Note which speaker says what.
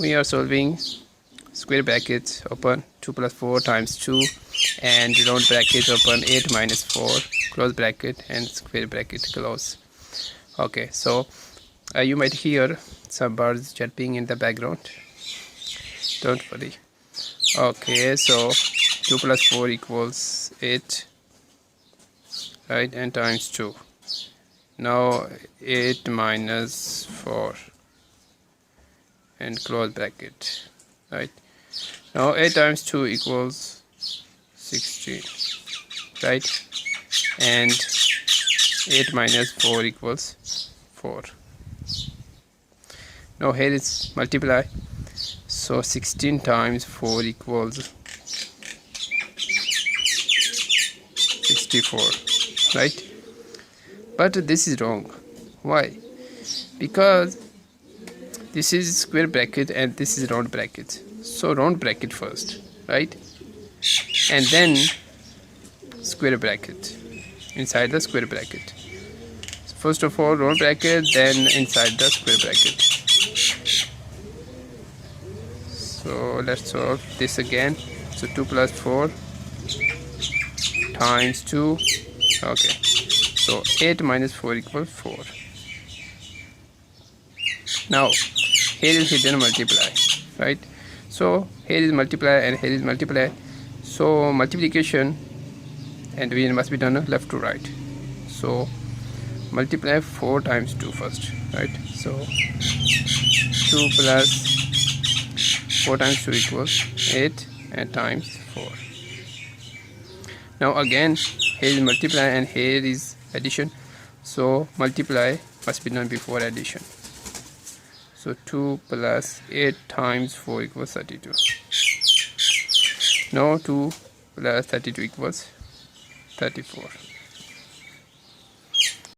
Speaker 1: We are solving square brackets open 2 plus 4 times 2 and round bracket open 8 minus 4 close bracket and square bracket close. Okay, so you might hear some birds chirping in the background. Don't worry. Okay, so 2 plus 4 equals 8, right, and times 2. Now 8 minus 4 and close bracket, right. Now 8 times 2 equals 16, right, and 8 minus 4 equals 4. Now here is multiply, so 16 times 4 equals 64, right. But this is wrong. Why? Because this is square bracket and this is round bracket, so round bracket first, right, and then square bracket inside the square bracket. So first of all round bracket, then inside the square bracket. So let's solve this again. So 2 plus 4 times 2. Okay, so 8 minus 4 equals 4. Now here is hidden multiply, right. So here is multiply and here is multiply, so multiplication and division must be done left to right. So multiply 4 times 2 first, right. So 2 plus 4 times 2 equals 8 and times 4. Now again here is multiply and here is addition, so multiply must be done before addition. So 2 plus 8 times 4 equals 32. Now 2 plus 32 equals 34.